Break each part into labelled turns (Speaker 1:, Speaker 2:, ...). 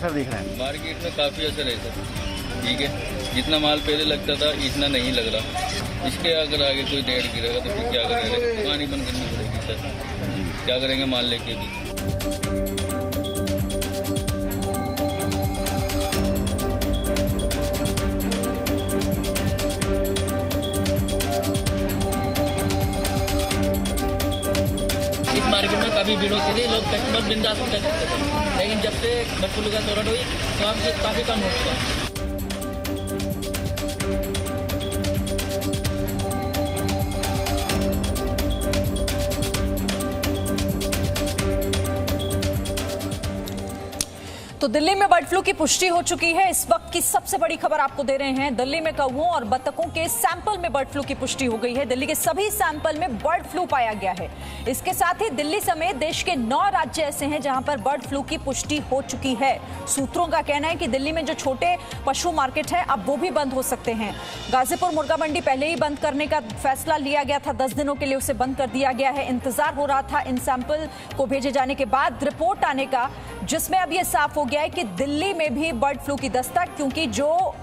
Speaker 1: असर देख रहे हैं?
Speaker 2: मार्केट में काफ़ी असर है सर, ठीक है। जितना माल पहले लगता था इतना नहीं लग रहा। इसके अगर आगे कोई रेट गिरेगा तो फिर क्या करेंगे? दुकान ही बंद करनी पड़ेगी सर। क्या करेंगे माल लेके भी?
Speaker 3: इस मार्केट में काफ़ी भीड़ होती थी, लोग कस्टमर बिंदास होते थे, लेकिन जब से बर्ड फ्लू का दौरान हुई तो हमसे काफ़ी कम हो चुका है।
Speaker 4: तो दिल्ली में बर्ड फ्लू की पुष्टि हो चुकी है। इस वक्त की सबसे बड़ी खबर आपको दे रहे हैं। दिल्ली में कौवों और बत्तखों के सैंपल में बर्ड फ्लू की पुष्टि हो गई है। दिल्ली के सभी सैंपल में बर्ड फ्लू पाया गया है। इसके साथ ही दिल्ली समेत देश के 9 राज्य ऐसे हैं जहां पर बर्ड फ्लू की पुष्टि हो चुकी है। सूत्रों का कहना है कि दिल्ली में जो छोटे पशु मार्केट है अब वो भी बंद हो सकते हैं। गाजीपुर मुर्गा मंडी पहले ही बंद करने का फैसला लिया गया था, 10 दिनों के लिए उसे बंद कर दिया गया है। इंतजार हो रहा था इन सैंपल को भेजे जाने के बाद रिपोर्ट आने का, जिसमें अब यह साफ हो गया है कि दिल्ली में भी बर्ड फ्लू की दस्तक, क्योंकि जो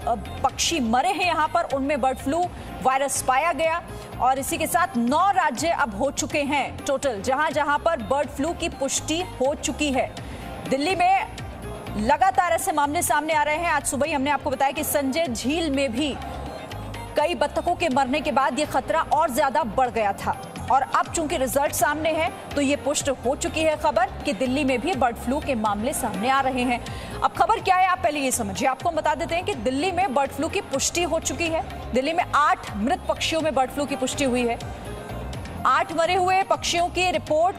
Speaker 4: पक्षी मरे हैं यहां पर उनमें बर्ड फ्लू वायरस पाया गया। और इसी के साथ 9 राज्य अब हो चुके हैं टोटल जहां जहां पर बर्ड फ्लू की पुष्टि हो चुकी है। दिल्ली में लगातार ऐसे मामले सामने आ रहे हैं। आज सुबह ही हमने आपको बताया कि संजय झील में भी कई बत्तखों के मरने के बाद यह खतरा और ज्यादा बढ़ गया था। और अब चूंकि रिजल्ट सामने है तो ये पुष्ट हो चुकी है खबर कि दिल्ली में भी बर्ड फ्लू के मामले सामने आ रहे हैं। अब खबर क्या है आप पहले ये समझिए। आपको हम बता देते हैं कि दिल्ली में बर्ड फ्लू की पुष्टि हो चुकी है। दिल्ली में 8 मृत पक्षियों में बर्ड फ्लू की पुष्टि हुई है। 8 मरे हुए पक्षियों की रिपोर्ट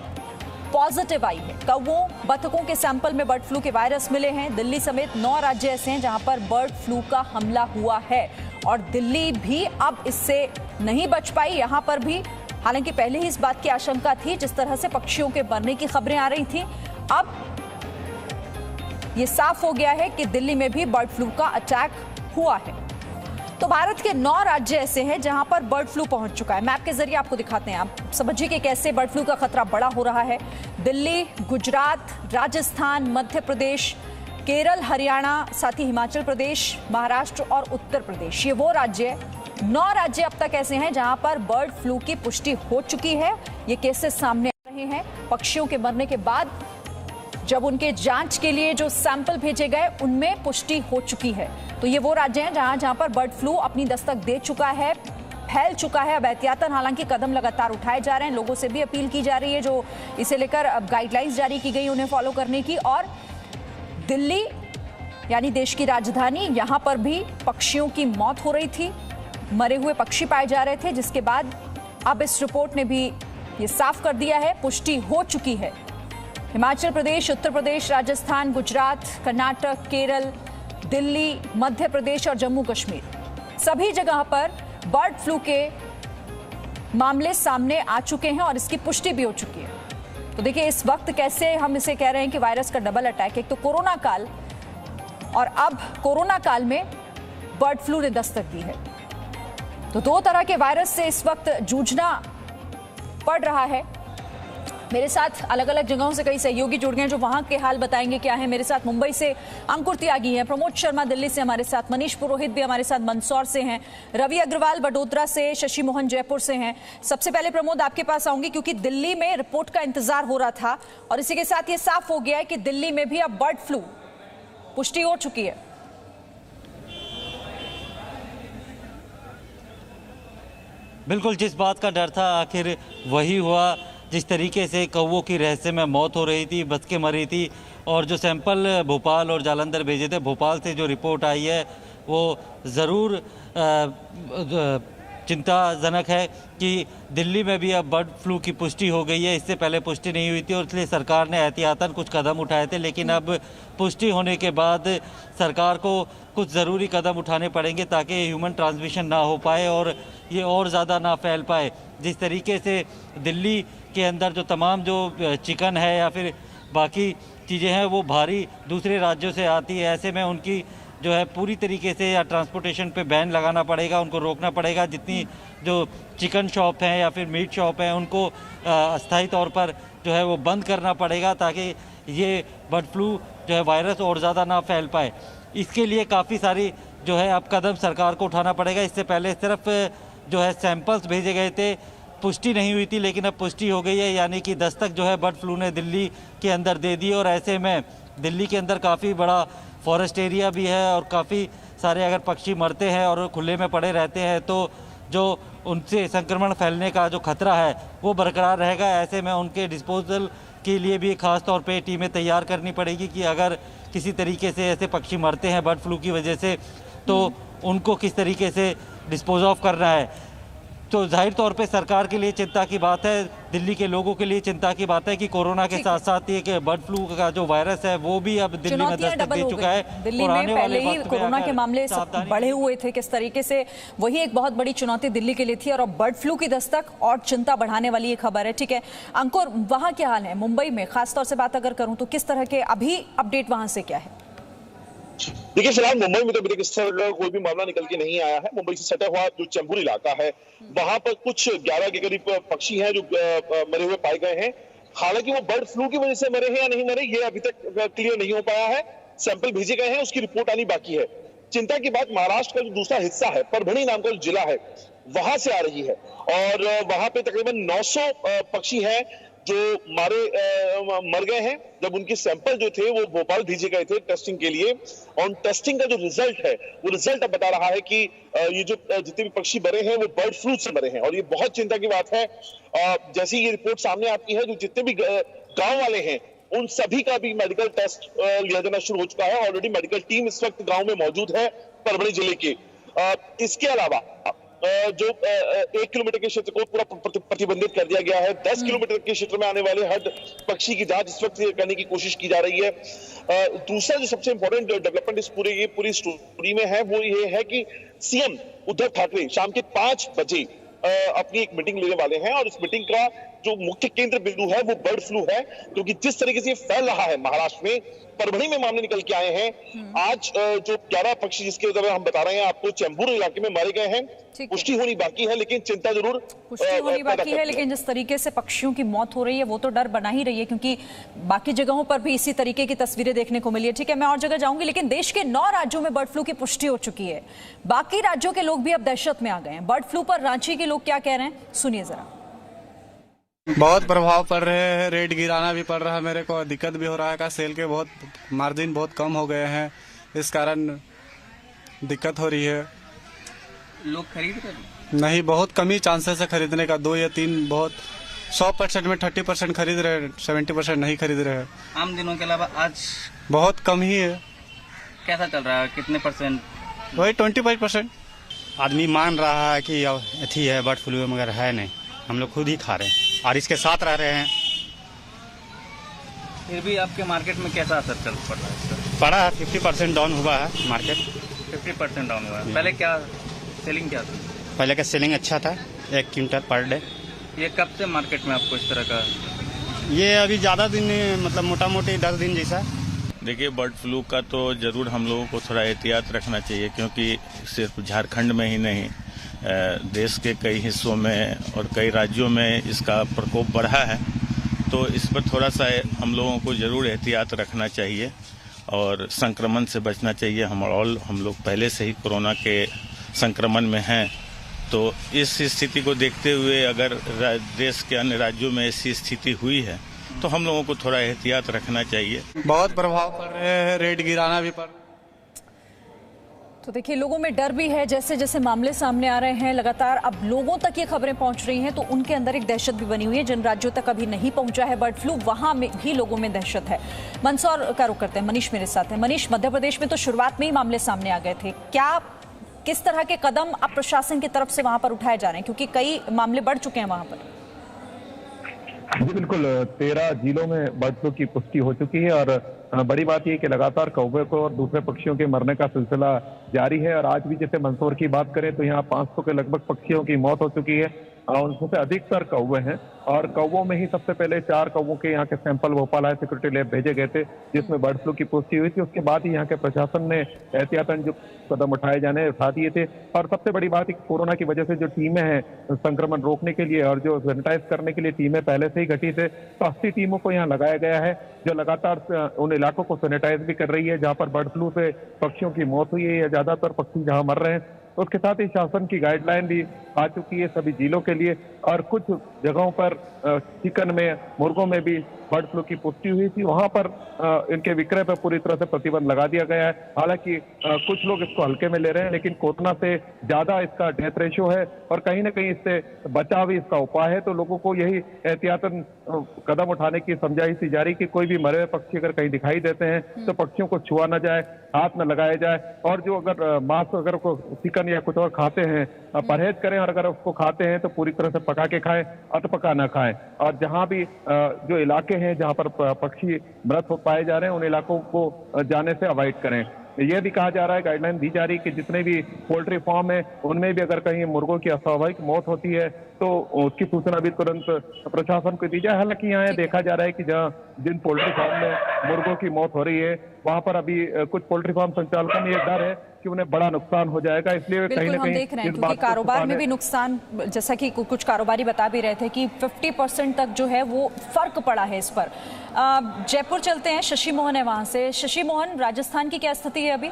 Speaker 4: पॉजिटिव आई है। कौवों बत्तखों के सैंपल में बर्ड फ्लू के वायरस मिले हैं। दिल्ली समेत 9 राज्य ऐसे हैं जहां पर बर्ड फ्लू का हमला हुआ है और दिल्ली भी अब इससे नहीं बच पाई। यहां पर भी हालांकि पहले ही इस बात की आशंका थी, जिस तरह से पक्षियों के मरने की खबरें आ रही थी, अब यह साफ हो गया है कि दिल्ली में भी बर्ड फ्लू का अटैक हुआ है। तो भारत के 9 राज्य ऐसे हैं जहां पर बर्ड फ्लू पहुंच चुका है। मैप के जरिए आपको दिखाते हैं, आप समझिए कि कैसे बर्ड फ्लू का खतरा बड़ा हो रहा है। दिल्ली, गुजरात, राजस्थान, मध्य प्रदेश, केरल, हरियाणा, साथ ही हिमाचल प्रदेश, महाराष्ट्र और उत्तर प्रदेश, ये वो राज्य 9 राज्य अब तक ऐसे हैं जहां पर बर्ड फ्लू की पुष्टि हो चुकी है। ये केसेस सामने आ रहे हैं पक्षियों के मरने के बाद, जब उनके जांच के लिए जो सैंपल भेजे गए उनमें पुष्टि हो चुकी है। तो ये वो राज्य हैं जहां पर बर्ड फ्लू अपनी दस्तक दे चुका है, फैल चुका है। अब एहतियातन हालांकि कदम लगातार उठाए जा रहे हैं। लोगों से भी अपील की जा रही है, जो इसे लेकर अब गाइडलाइंस जारी की गई उन्हें फॉलो करने की। और दिल्ली यानी देश की राजधानी, यहां पर भी पक्षियों की मौत हो रही थी, मरे हुए पक्षी पाए जा रहे थे, जिसके बाद अब इस रिपोर्ट ने भी ये साफ कर दिया है, पुष्टि हो चुकी है। हिमाचल प्रदेश, उत्तर प्रदेश, राजस्थान, गुजरात, कर्नाटक, केरल, दिल्ली, मध्य प्रदेश और जम्मू कश्मीर, सभी जगह पर बर्ड फ्लू के मामले सामने आ चुके हैं और इसकी पुष्टि भी हो चुकी है। तो देखिए इस वक्त कैसे हम इसे कह रहे हैं कि वायरस का डबल अटैक, एक तो कोरोना काल और अब कोरोना काल में बर्ड फ्लू ने दस्तक दी है। तो 2 तरह के वायरस से इस वक्त जूझना पड़ रहा है। मेरे साथ अलग अलग जगहों से कई सहयोगी जुड़ गए हैं जो वहां के हाल बताएंगे क्या है। मेरे साथ मुंबई से अंकुर त्यागी हैं, प्रमोद शर्मा दिल्ली से हमारे साथ, मनीष पुरोहित भी हमारे साथ मंदसौर से हैं, रवि अग्रवाल वडोदरा से, शशि मोहन जयपुर से हैं। सबसे पहले प्रमोद आपके पास आऊंगी, क्योंकि दिल्ली में रिपोर्ट का इंतजार हो रहा था और इसी के साथ ये साफ हो गया है कि दिल्ली में भी अब बर्ड फ्लू पुष्टि हो चुकी है।
Speaker 5: बिल्कुल, जिस बात का डर था आखिर वही हुआ। जिस तरीके से कौवों की रहस्यमय मौत हो रही थी, बतखें मरी थी, और जो सैंपल भोपाल और जालंधर भेजे थे, भोपाल से जो रिपोर्ट आई है वो ज़रूर चिंताजनक है कि दिल्ली में भी अब बर्ड फ्लू की पुष्टि हो गई है। इससे पहले पुष्टि नहीं हुई थी और इसलिए सरकार ने एहतियातन कुछ कदम उठाए थे, लेकिन अब पुष्टि होने के बाद सरकार को कुछ ज़रूरी कदम उठाने पड़ेंगे ताकि ह्यूमन ट्रांसमिशन ना हो पाए और ये और ज़्यादा ना फैल पाए। जिस तरीके से दिल्ली के अंदर जो तमाम जो चिकन है या फिर बाकी चीज़ें हैं वो भारी दूसरे राज्यों से आती है, ऐसे में उनकी जो है पूरी तरीके से या ट्रांसपोर्टेशन पे बैन लगाना पड़ेगा, उनको रोकना पड़ेगा। जितनी जो चिकन शॉप हैं या फिर मीट शॉप हैं उनको अस्थायी तौर पर जो है वो बंद करना पड़ेगा ताकि ये बर्ड फ्लू जो है वायरस और ज़्यादा ना फैल पाए। इसके लिए काफ़ी सारी जो है अब कदम सरकार को उठाना पड़ेगा। इससे पहले सिर्फ जो है सैंपल्स भेजे गए थे, पुष्टि नहीं हुई थी, लेकिन अब पुष्टि हो गई है, यानी कि दस्तक जो है बर्ड फ्लू ने दिल्ली के अंदर दे दी। और ऐसे में दिल्ली के अंदर काफ़ी बड़ा फॉरेस्ट एरिया भी है और काफ़ी सारे अगर पक्षी मरते हैं और खुले में पड़े रहते हैं तो जो उनसे संक्रमण फैलने का जो खतरा है वो बरकरार रहेगा। ऐसे में उनके डिस्पोजल के लिए भी खास तौर पे टीमें तैयार करनी पड़ेगी कि अगर किसी तरीके से ऐसे पक्षी मरते हैं बर्ड फ्लू की वजह से तो उनको किस तरीके से डिस्पोज ऑफ करना है। तो जाहिर तौर पे सरकार के लिए चिंता की बात है, दिल्ली के लोगों के लिए चिंता की बात है कि कोरोना के साथ साथ ये कि बर्ड फ्लू का जो वायरस है वो भी अब दिल्ली में दस्तक दे चुका है।
Speaker 4: दिल्ली में पहले ही कोरोना के मामले बढ़े हुए थे, किस तरीके से वही एक बहुत बड़ी चुनौती दिल्ली के लिए थी और अब बर्ड फ्लू की दस्तक और चिंता बढ़ाने वाली ये खबर है। ठीक है अंकुर, वहाँ क्या हाल है मुंबई में, खासतौर से बात अगर करूँ तो किस तरह के अभी अपडेट वहाँ से क्या है?
Speaker 1: देखिए फिलहाल मुंबई में तो अभी तक इस तरह का कोई भी मामला निकल के नहीं आया है। मुंबई से सटा हुआ जो चेंबूर इलाका है वहां पर कुछ 11 के करीब पक्षी हैं जो मरे हुए पाए गए हैं। हालांकि वो बर्ड फ्लू की वजह से मरे हैं या नहीं मरे ये अभी तक क्लियर नहीं हो पाया है। सैंपल भेजे गए हैं, उसकी रिपोर्ट आनी बाकी है। चिंता की बात महाराष्ट्र का जो दूसरा हिस्सा है, परभणी नाम का जो जिला है, वहां से आ रही है और वहां पे तकरीबन 900 पक्षी हैं जो मर गए हैं। जब उनके सैंपल जो थे वो भोपाल भेजे गए थे टेस्टिंग के लिए और टेस्टिंग का जो रिजल्ट है वो रिजल्ट अब बता रहा है कि ये जो जितने भी पक्षी मरे हैं वो बर्ड फ्लू से मरे हैं और ये बहुत चिंता की बात है। जैसे ये रिपोर्ट सामने आती है, जो जितने भी गांव वाले हैं उन सभी का भी मेडिकल टेस्ट लिया जाना शुरू हो चुका है। ऑलरेडी मेडिकल टीम इस वक्त गांव में मौजूद है परभणी जिले के। इसके अलावा जो 1 किलोमीटर के क्षेत्र को पूरा प्रतिबंधित कर दिया गया है। 10 किलोमीटर के क्षेत्र में आने वाले हर पक्षी की जांच इस वक्त करने की कोशिश की जा रही है। दूसरा जो सबसे इंपॉर्टेंट डेवलपमेंट इस पूरी स्टोरी में है वो ये है कि सीएम उद्धव ठाकरे शाम के 5 बजे अपनी एक मीटिंग लेने वाले हैं और इस मीटिंग का जो मुख्य केंद्र बिंदु है वो बर्ड फ्लू है, क्योंकि जिस तरीके से फैल रहा है महाराष्ट्र में, परभणी में मामले निकल के आए हैं। आज जो 11 पक्षी जिसके हम बता रहे हैं आपको चेंबूर इलाके में मारे गए हैं, पुष्टि होनी बाकी है, लेकिन चिंता जरूर
Speaker 4: पुष्टि होनी बाकी है। लेकिन जिस तरीके से पक्षियों की मौत हो रही है वो तो डर बना ही रही है, क्योंकि बाकी जगहों पर भी इसी तरीके की तस्वीरें देखने को मिली है। ठीक है, मैं और जगह जाऊंगी, लेकिन देश के 9 राज्यों में बर्ड फ्लू की पुष्टि हो चुकी है। बाकी राज्यों के लोग भी अब दहशत में आ गए हैं। बर्ड फ्लू पर रांची के लोग क्या कह रहे हैं, सुनिए जरा।
Speaker 6: बहुत प्रभाव पड़ रहे हैं, रेट गिराना भी पड़ रहा है, मेरे को दिक्कत भी हो रहा है का सेल के बहुत मार्जिन बहुत कम हो गए हैं, इस कारण दिक्कत हो रही है।
Speaker 3: लोग खरीद रहे
Speaker 6: नहीं, बहुत कम ही चांसेस है खरीदने का, 2 या 3 बहुत 100% में 30% खरीद रहे हैं, 70% नहीं खरीद रहे हैं।
Speaker 3: आम दिनों के अलावा आज
Speaker 6: बहुत कम ही है।
Speaker 3: कैसा चल रहा है, कितने %?
Speaker 6: वही 25%।
Speaker 7: आदमी मान रहा है कि अथी है बर्ड फ्लू, मगर है नहीं, हम लोग खुद ही खा रहे हैं और इसके साथ रह रहे हैं।
Speaker 3: फिर भी आपके मार्केट में कैसा असर चल पड़ रहा है इसका?
Speaker 7: पड़ा है, 50% डाउन हुआ है मार्केट।
Speaker 3: 50% डाउन हुआ है। पहले क्या सेलिंग क्या था?
Speaker 7: पहले का सेलिंग अच्छा था, 1 क्विंटल पर डे।
Speaker 3: ये कब से मार्केट में आपको इस तरह का?
Speaker 7: ये अभी ज़्यादा दिन, मतलब मोटा मोटी 10 दिन जैसा।
Speaker 8: देखिए, बर्ड फ्लू का तो जरूर हम लोगों को थोड़ा एहतियात रखना चाहिए, क्योंकि सिर्फ झारखंड में ही नहीं, देश के कई हिस्सों में और कई राज्यों में इसका प्रकोप बढ़ा है। तो इस पर थोड़ा सा हम लोगों को जरूर एहतियात रखना चाहिए और संक्रमण से बचना चाहिए। हम लोग पहले से ही कोरोना के संक्रमण में हैं, तो इस स्थिति को देखते हुए अगर देश के अन्य राज्यों में ऐसी स्थिति हुई है तो हम लोगों को थोड़ा एहतियात रखना चाहिए।
Speaker 6: बहुत प्रभाव पड़ रहे हैं, रेट गिराना भी पड़।
Speaker 4: तो देखिए, लोगों में डर भी है। जैसे जैसे मामले सामने आ रहे हैं, लगातार अब लोगों तक ये खबरें पहुंच रही हैं, तो उनके अंदर एक दहशत भी बनी हुई है। जिन राज्यों तक अभी नहीं पहुंचा है बर्ड फ्लू, वहां में भी लोगों में दहशत है। मंदसौर का रुख करते हैं, मनीष मेरे साथ है। मनीष, मध्य प्रदेश में तो शुरुआत में ही मामले सामने आ गए थे, क्या किस तरह के कदम अब प्रशासन की तरफ से वहां पर उठाए जा रहे हैं, क्योंकि कई मामले बढ़ चुके हैं वहां पर?
Speaker 9: जी बिल्कुल, 13 जिलों में बर्ड फ्लू की पुष्टि हो चुकी है और बड़ी बात यह कि लगातार कौवे को और दूसरे पक्षियों के मरने का सिलसिला जारी है। और आज भी जैसे मंदसौर की बात करें तो यहाँ 500 के लगभग पक्षियों की मौत हो चुकी है। उनसे अधिकतर कौवे हैं और कौवों में ही सबसे पहले 4 कौवों के यहाँ के sample Bhopal high security lab भेजे गए थे, जिसमें बर्ड फ्लू की पुष्टि हुई थी। उसके बाद ही यहाँ के प्रशासन ने एहतियातन जो कदम उठा दिए थे। और सबसे बड़ी बात है कि कोरोना की वजह से जो टीमें हैं संक्रमण रोकने के लिए और जो सैनिटाइज करने के लिए टीमें पहले से ही गठित है, तो 80 टीमों को यहाँ लगाया गया है, जो लगातार उन इलाकों को सैनिटाइज भी कर रही है जहाँ पर बर्ड फ्लू से पक्षियों की मौत हुई है या ज्यादातर पक्षी जहाँ मर रहे हैं। उसके साथ ही शासन की गाइडलाइन भी आ चुकी है सभी जिलों के लिए और कुछ जगहों पर चिकन में, मुर्गों में भी बर्ड फ्लू की पुष्टि हुई थी, वहां पर इनके विक्रय पर पूरी तरह से प्रतिबंध लगा दिया गया है। हालांकि कुछ लोग इसको हल्के में ले रहे हैं, लेकिन कोरोना से ज्यादा इसका डेथ रेशियो है और कहीं ना कहीं इससे बचाव ही इसका उपाय है। तो लोगों को यही एहतियातन कदम उठाने की समझाइश दी जा रही कि कोई भी मरे हुए पक्षी अगर कहीं दिखाई देते हैं तो पक्षियों को छुआ न जाए, हाथ न लगाया जाए और जो अगर मांस अगर चिकन या कुछ और खाते हैं परहेज करें और अगर उसको खाते हैं तो पूरी तरह से पका के खाएं, अधपका ना खाएं। और जहां भी जो इलाके हैं जहां पर पक्षी मृत हो पाए जा रहे हैं उन इलाकों को जाने से अवॉइड करें। यह भी कहा जा रहा है, गाइडलाइन दी जा रही है कि जितने भी पोल्ट्री फार्म है उनमें भी अगर कहीं मुर्गों की अस्वाभाविक मौत होती है तो उसकी सूचना भी तुरंत प्रशासन को दी जाए। हालांकि यहाँ देखा जा रहा है कि जहाँ जिन पोल्ट्री फार्म में मुर्गों की मौत हो रही है वहां पर अभी कुछ पोल्ट्री फार्म संचालकों में यह डर है कि उन्हें बड़ा नुकसान हो जाएगा, इसलिए कहीं ना कहीं
Speaker 4: देख रहे हैं क्योंकि कारोबार में भी नुकसान, जैसा कि कुछ कारोबारी बता भी रहे थे कि 50% तक जो है वो फर्क पड़ा है इस पर। जयपुर चलते हैं, शशि मोहन है वहां से। शशि मोहन, राजस्थान की क्या स्थिति है अभी?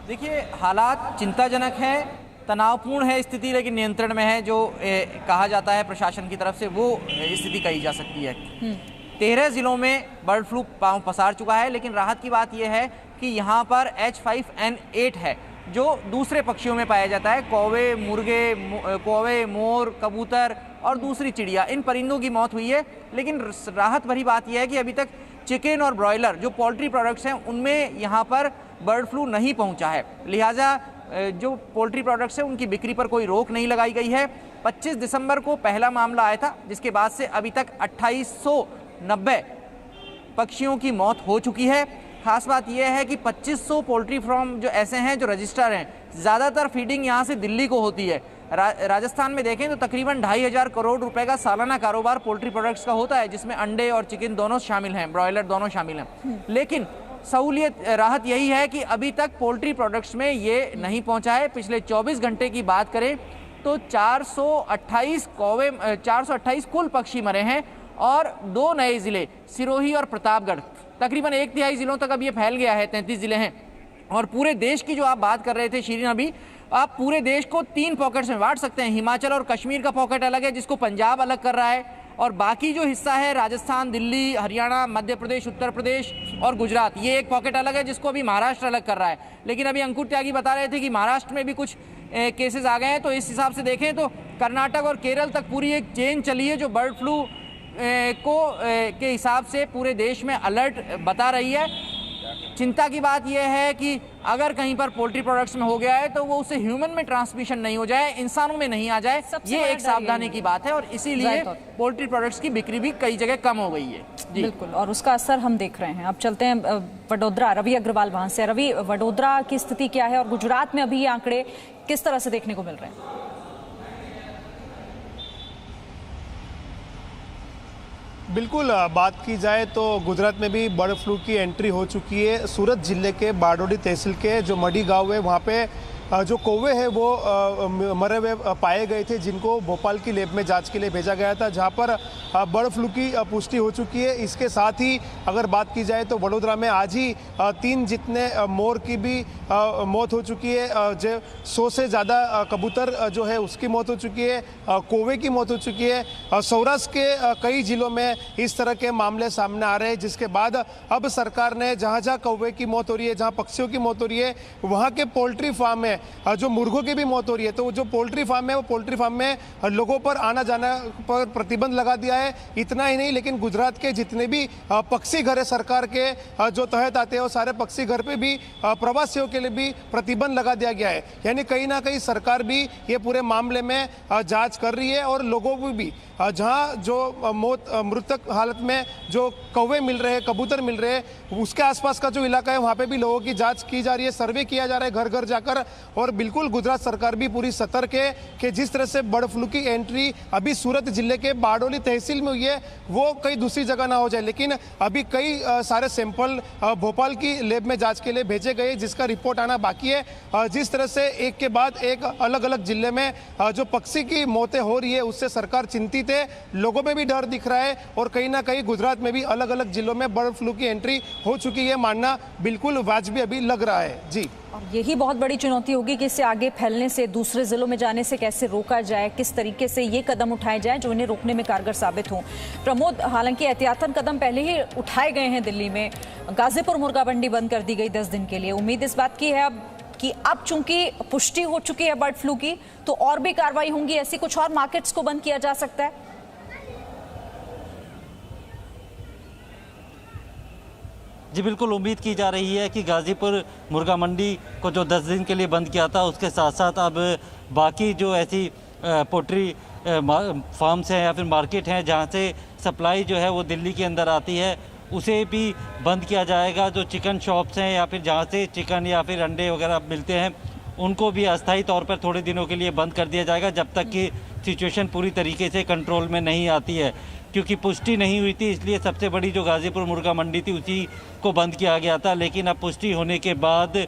Speaker 10: देखिए, हालात चिंताजनक है, तनावपूर्ण है स्थिति, लेकिन नियंत्रण में है। जो कहा जाता है प्रशासन की तरफ से वो स्थिति कही जा सकती है। 13 जिलों में बर्ड फ्लू पांव पसार चुका है, लेकिन राहत की बात यह है कि यहाँ पर H5N8 है जो दूसरे पक्षियों में पाया जाता है। कौवे, मुर्गे, कौवे, मोर, कबूतर और दूसरी चिड़िया, इन परिंदों की मौत हुई है। लेकिन राहत भरी बात यह है कि अभी तक चिकन और ब्रॉयलर जो पोल्ट्री प्रोडक्ट्स हैं उनमें यहाँ पर बर्ड फ्लू नहीं पहुँचा है, लिहाजा जो पोल्ट्री प्रोडक्ट्स हैं उनकी बिक्री पर कोई रोक नहीं लगाई गई है। 25 दिसंबर को पहला मामला आया था, जिसके बाद से अभी तक 2890 पक्षियों की मौत हो चुकी है। खास बात यह है कि 2500 पोल्ट्री फार्म जो ऐसे हैं जो रजिस्टर हैं, ज़्यादातर फीडिंग यहाँ से दिल्ली को होती है। राजस्थान में देखें तो तकरीबन 2500 करोड़ रुपए का सालाना कारोबार पोल्ट्री प्रोडक्ट्स का होता है, जिसमें अंडे और चिकन दोनों शामिल हैं, ब्रॉयलर दोनों शामिल हैं। लेकिन सहूलियत, राहत यही है कि अभी तक पोल्ट्री प्रोडक्ट्स में ये नहीं पहुंचा है। पिछले 24 घंटे की बात करें तो 428 कुल पक्षी मरे हैं और 2 नए जिले सिरोही और प्रतापगढ़, तकरीबन 1/3 जिलों तक अब ये फैल गया है। 33 जिले हैं। और पूरे देश की जो आप बात कर रहे थे शीरीन, अभी आप पूरे देश को 3 पॉकेट्स में बांट सकते हैं। हिमाचल और कश्मीर का पॉकेट अलग है, जिसको पंजाब अलग कर रहा है, और बाकी जो हिस्सा है राजस्थान, दिल्ली, हरियाणा, मध्य प्रदेश, उत्तर प्रदेश और गुजरात, ये एक पॉकेट अलग है जिसको अभी महाराष्ट्र अलग कर रहा है। लेकिन अभी अंकुर त्यागी बता रहे थे कि महाराष्ट्र में भी कुछ केसेस आ गए हैं, तो इस हिसाब से देखें तो कर्नाटक और केरल तक पूरी एक चेन चली है जो बर्ड फ्लू के हिसाब से पूरे देश में अलर्ट बता रही है। चिंता की बात यह है कि अगर कहीं पर पोल्ट्री प्रोडक्ट्स में हो गया है तो वो उससे ह्यूमन में ट्रांसमिशन नहीं हो जाए, इंसानों में नहीं आ जाए, ये एक सावधानी की बात है। और इसीलिए पोल्ट्री प्रोडक्ट्स की बिक्री भी कई जगह कम हो गई है। जी
Speaker 4: बिल्कुल, और उसका असर हम देख रहे हैं। अब चलते हैं वडोदरा, रवि अग्रवाल वहां से। रवि, वडोदरा की स्थिति क्या है और गुजरात में अभी ये आंकड़े किस तरह से देखने को मिल रहे हैं?
Speaker 11: बिल्कुल, बात की जाए तो गुजरात में भी बर्ड फ्लू की एंट्री हो चुकी है। सूरत जिले के बारडोली तहसील के जो मडी गांव है वहाँ पे जो कौवे हैं वो मरे हुए पाए गए थे, जिनको भोपाल की लैब में जांच के लिए भेजा गया था, जहां पर बर्ड फ्लू की पुष्टि हो चुकी है। इसके साथ ही अगर बात की जाए तो वडोदरा में आज ही 3 जितने मोर की भी मौत हो चुकी है। जो 100 से ज़्यादा कबूतर जो है उसकी मौत हो चुकी है, कौवे की मौत हो चुकी है। सौराष्ट्र के कई जिलों में इस तरह के मामले सामने आ रहे हैं, जिसके बाद अब सरकार ने जहाँ जहाँ कौवे की मौत हो रही है, जहाँ पक्षियों की मौत हो रही है, वहाँ के पोल्ट्री फार्म में जो मुर्गों की भी मौत हो रही है, तो जो पोल्ट्री फार्म है वो पोल्ट्री फार्म में लोगों पर आना जाना पर प्रतिबंध लगा दिया है। इतना ही नहीं, लेकिन गुजरात के जितने भी पक्षी घर है सरकार के जो तहत आते हैं, वो सारे पक्षी घर पे भी प्रवासियों के लिए भी प्रतिबंध लगा दिया गया है। यानी कहीं ना कहीं सरकार भी ये पूरे मामले में जांच कर रही है और लोगों को भी जहां जो मृतक हालत में जो कौवे मिल रहे हैं, कबूतर मिल रहे हैं, उसके आसपास का जो इलाका है वहाँ पे भी लोगों की जांच की जा रही है, सर्वे किया जा रहा है घर घर जाकर, और बिल्कुल गुजरात सरकार भी पूरी सतर्क है कि जिस तरह से बर्ड फ्लू की एंट्री अभी सूरत जिले के बारडोली तहसील में हुई है वो कहीं दूसरी जगह ना हो जाए, लेकिन अभी कई सारे सैंपल भोपाल की लैब में जांच के लिए भेजे गए जिसका रिपोर्ट आना बाकी है। जिस तरह से एक के बाद एक अलग अलग जिले में जो पक्षी की मौतें हो रही है उससे सरकार चिंतित है, लोगों में भी डर दिख रहा है और कहीं ना कहीं गुजरात में भी अलग अलग जिलों में बर्ड फ्लू की एंट्री हो चुकी है, मानना बिल्कुल वाजिब अभी लग रहा है। जी,
Speaker 4: और यही बहुत बड़ी चुनौती होगी कि इसे आगे फैलने से, दूसरे जिलों में जाने से कैसे रोका जाए, किस तरीके से ये कदम उठाए जाएं जो इन्हें रोकने में कारगर साबित हों। प्रमोद, हालांकि एहतियातन कदम पहले ही उठाए गए हैं दिल्ली में, गाजीपुर मुर्गा मंडी बंद कर दी गई 10 दिन के लिए। उम्मीद इस बात की है अब चूंकि पुष्टि हो चुकी है बर्ड फ्लू की तो और भी कार्रवाई होंगी, ऐसी कुछ और मार्केट्स को बंद किया जा सकता है?
Speaker 5: जी बिल्कुल, उम्मीद की जा रही है कि गाजीपुर मुर्गा मंडी को जो 10 दिन के लिए बंद किया था उसके साथ साथ अब बाकी जो ऐसी पोल्ट्री फार्म्स हैं या फिर मार्केट हैं जहां से सप्लाई जो है वो दिल्ली के अंदर आती है उसे भी बंद किया जाएगा। जो चिकन शॉप्स हैं या फिर जहां से चिकन या फिर अंडे वगैरह मिलते हैं उनको भी अस्थायी तौर पर थोड़े दिनों के लिए बंद कर दिया जाएगा जब तक कि सिचुएशन पूरी तरीके से कंट्रोल में नहीं आती है। क्योंकि पुष्टि नहीं हुई थी इसलिए सबसे बड़ी जो गाजीपुर मुर्गा मंडी थी उसी को बंद किया गया था, लेकिन अब पुष्टि होने के बाद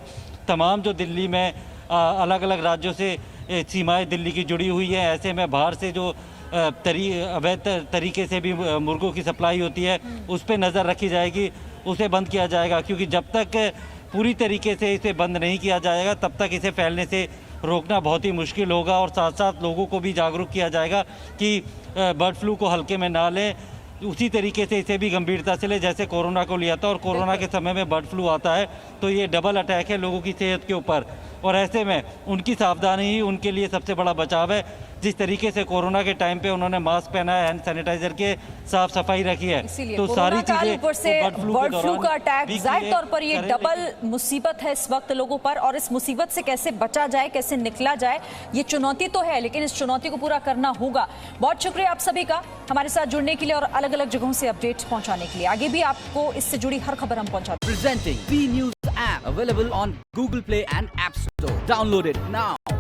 Speaker 5: तमाम जो दिल्ली में अलग अलग राज्यों से सीमाएं दिल्ली की जुड़ी हुई है, ऐसे में बाहर से जो अवैध तरीके से भी मुर्गों की सप्लाई होती है उस पर नज़र रखी जाएगी, उसे बंद किया जाएगा। क्योंकि जब तक पूरी तरीके से इसे बंद नहीं किया जाएगा तब तक इसे फैलने से रोकना बहुत ही मुश्किल होगा। और साथ साथ लोगों को भी जागरूक किया जाएगा कि बर्ड फ्लू को हल्के में ना लें, उसी तरीके से इसे भी गंभीरता से ले जैसे कोरोना को लिया था। और कोरोना के समय में बर्ड फ्लू आता है तो ये डबल अटैक है लोगों की सेहत के ऊपर, और ऐसे में उनकी सावधानी ही उनके लिए सबसे बड़ा बचाव है। जिस तरीके से कोरोना के टाइम पे उन्होंने मास्क पहना है, हैंड सैनिटाइजर के साफ सफाई रखी है, तो सारी चीजें
Speaker 4: ऊपर से बर्ड फ्लू का अटैक जाहिर तौर पर ये डबल मुसीबत है इस वक्त लोगों पर, और इस मुसीबत से कैसे बचा जाए, कैसे निकला जाए, ये चुनौती तो है, लेकिन इस चुनौती को पूरा करना होगा। बहुत शुक्रिया आप सभी का हमारे साथ जुड़ने के लिए और अलग अलग जगहों से अपडेट पहुंचाने के लिए। आगे भी आपको इससे जुड़ी हर खबर हम पहुंचाते हैं।
Speaker 12: Presenting B News app available on Google Play and App Store. Download it now.